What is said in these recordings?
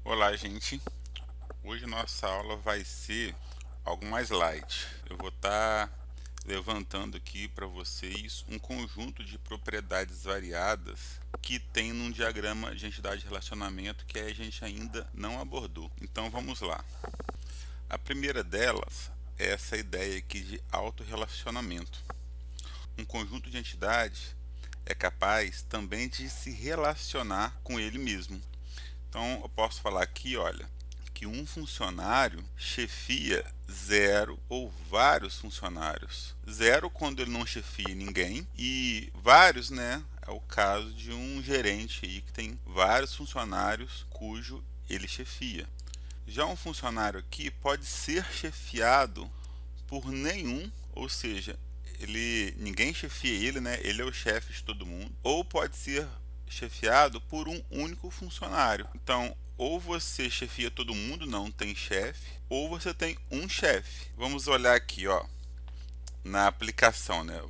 Olá, gente. Hoje nossa aula vai ser algo mais light. Eu vou estar levantando aqui para vocês um conjunto de propriedades variadas que tem num diagrama de entidade de relacionamento que a gente ainda não abordou. Então vamos lá. A primeira delas é essa ideia aqui de autorrelacionamento. Um conjunto de entidades é capaz também de se relacionar com ele mesmo. Então eu posso falar aqui, olha, que um funcionário chefia zero ou vários funcionários. Zero quando ele não chefia ninguém e vários, né? É o caso de um gerente aí que tem vários funcionários cujo ele chefia. Já um funcionário aqui pode ser chefiado por nenhum, ou seja, ninguém chefia ele, né? Ele é o chefe de todo mundo. Ou pode ser chefiado por um único funcionário. Então, ou você chefia todo mundo, não tem chefe, ou você tem um chefe. Vamos olhar aqui, ó, na aplicação, né?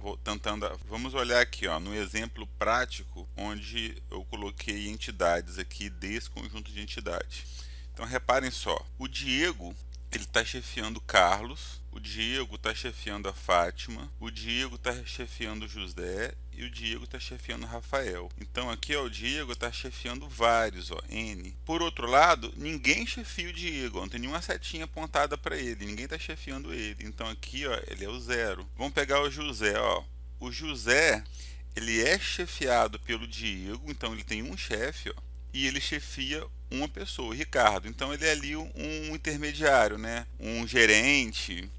Vamos olhar aqui, ó, no exemplo prático, onde eu coloquei entidades aqui desse conjunto de entidades. Então, reparem só, o Diego ele está chefiando Carlos, o Diego está chefiando a Fátima, o Diego está chefiando o José e o Diego está chefiando o Rafael. Então aqui ó, o Diego está chefiando vários, ó, N. Por outro lado, ninguém chefia o Diego, não tem nenhuma setinha apontada para ele, ninguém está chefiando ele. Então aqui ó, ele é o zero. Vamos pegar o José, ó. O José ele é chefiado pelo Diego, então ele tem um chefe, ó, e ele chefia uma pessoa, o Ricardo. Então ele é ali um intermediário, né? Um gerente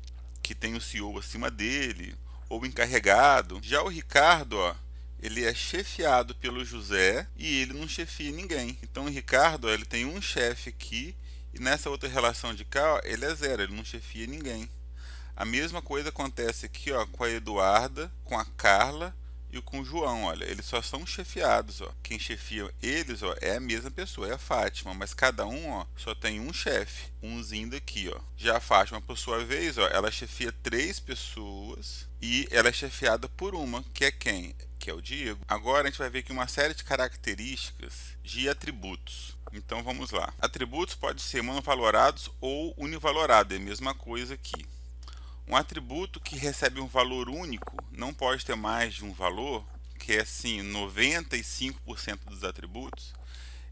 que tem o CEO acima dele, ou encarregado. Já o Ricardo, ó, ele é chefiado pelo José e ele não chefia ninguém. Então o Ricardo, ó, ele tem um chefe aqui e nessa outra relação de cá, ó, ele é zero, ele não chefia ninguém. A mesma coisa acontece aqui, ó, com a Eduarda, com a Carla e com o João, olha, eles só são chefiados, ó. Quem chefia eles, ó, é a mesma pessoa, é a Fátima, mas cada um, ó, só tem um chefe, umzinho daqui, ó. Já a Fátima, por sua vez, ó, ela chefia 3 pessoas e ela é chefiada por uma, que é quem? Que é o Diego. Agora a gente vai ver aqui uma série de características de atributos. Então vamos lá. Atributos podem ser monovalorados ou univalorados, é a mesma coisa aqui. Um atributo que recebe um valor único não pode ter mais de um valor, que é assim, 95% dos atributos,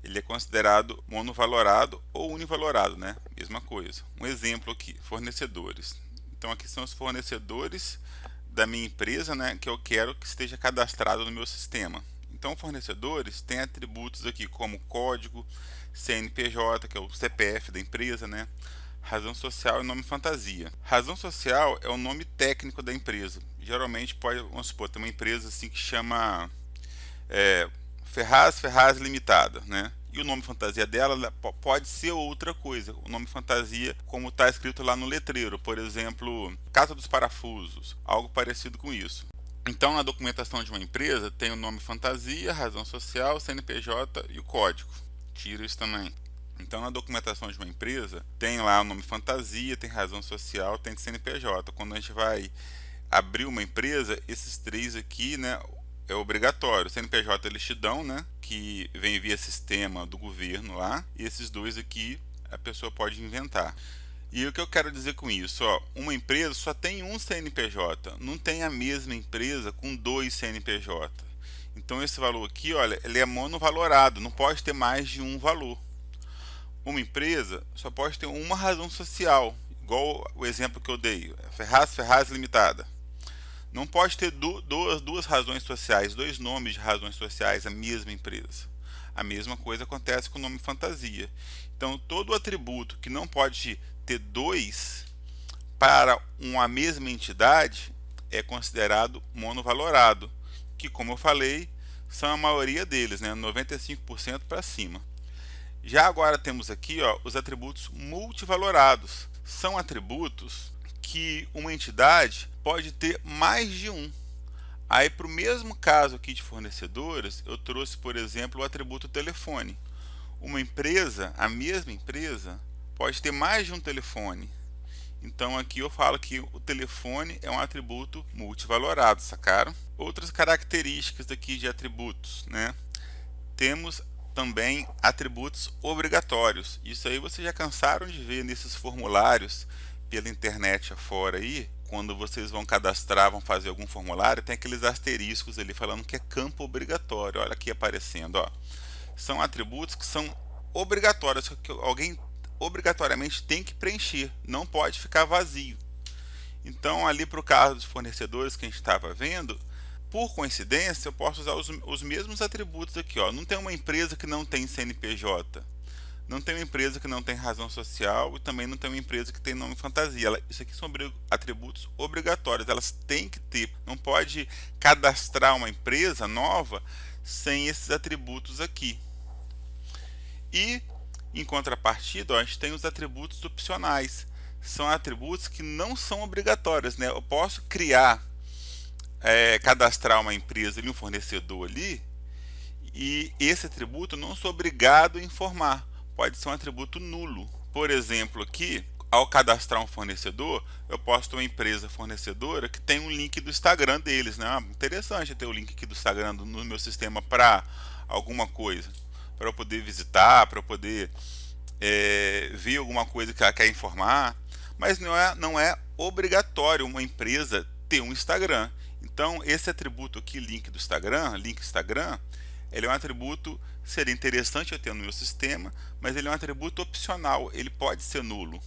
ele é considerado monovalorado ou univalorado, né? Mesma coisa. Um exemplo aqui, fornecedores. Então aqui são os fornecedores da minha empresa, né, que eu quero que esteja cadastrado no meu sistema. Então fornecedores têm atributos aqui como código, CNPJ, que é o CPF da empresa, né? Razão social e nome fantasia. Razão social é o nome técnico da empresa. Geralmente pode, vamos supor, tem uma empresa assim que chama Ferraz Limitada, né? E o nome fantasia dela pode ser outra coisa. O nome fantasia, como está escrito lá no letreiro, por exemplo, Casa dos Parafusos, algo parecido com isso. Então, na documentação de uma empresa, tem o nome fantasia, razão social, CNPJ e o código. Tiro isso também. Então, na documentação de uma empresa, tem lá o nome fantasia, tem razão social, tem CNPJ. Quando a gente vai abrir uma empresa, esses três aqui, né, é obrigatório. CNPJ eles te dão, né, que vem via sistema do governo lá, e esses dois aqui a pessoa pode inventar. E o que eu quero dizer com isso? Ó, uma empresa só tem um CNPJ, não tem a mesma empresa com dois CNPJ. Então esse valor aqui, olha, ele é monovalorado, não pode ter mais de um valor. Uma empresa só pode ter uma razão social, igual o exemplo que eu dei, Ferraz Limitada. Não pode ter duas razões sociais, dois nomes de razões sociais, a mesma empresa. A mesma coisa acontece com o nome fantasia. Então, todo atributo que não pode ter dois para uma mesma entidade é considerado monovalorado, que, como eu falei, são a maioria deles, né, 95% para cima. Já agora temos aqui ó, os atributos multivalorados. São atributos que uma entidade pode ter mais de um. Aí, para o mesmo caso aqui de fornecedores, eu trouxe, por exemplo, o atributo telefone. Uma empresa, a mesma empresa, pode ter mais de um telefone. Então, aqui eu falo que o telefone é um atributo multivalorado, sacaram? Outras características aqui de atributos, né? Temos também atributos obrigatórios. Isso aí vocês já cansaram de ver nesses formulários pela internet afora aí. Quando vocês vão cadastrar, vão fazer algum formulário, tem aqueles asteriscos ali falando que é campo obrigatório. Olha aqui aparecendo, ó. São atributos que são obrigatórios, que alguém obrigatoriamente tem que preencher, não pode ficar vazio. Então, ali para o caso dos fornecedores que a gente estava vendo, por coincidência, eu posso usar os mesmos atributos aqui. Ó. Não tem uma empresa que não tem CNPJ, não tem uma empresa que não tem razão social e também não tem uma empresa que tem nome fantasia. Isso aqui são atributos obrigatórios, elas têm que ter. Não pode cadastrar uma empresa nova sem esses atributos aqui. E, em contrapartida, ó, a gente tem os atributos opcionais. São atributos que não são obrigatórios, né? Eu posso criar, cadastrar uma empresa ali, um fornecedor ali, e esse atributo eu não sou obrigado a informar. Pode ser um atributo nulo. Por exemplo, aqui, ao cadastrar um fornecedor, eu posso ter uma empresa fornecedora que tem um link do Instagram deles, né? Interessante ter o link aqui do Instagram no meu sistema para alguma coisa, para eu poder visitar, para eu poder ver alguma coisa que ela quer informar. Mas não é obrigatório uma empresa ter um Instagram. Então, esse atributo aqui, link do Instagram, link Instagram, ele é um atributo, seria interessante eu ter no meu sistema, mas ele é um atributo opcional, ele pode ser nulo.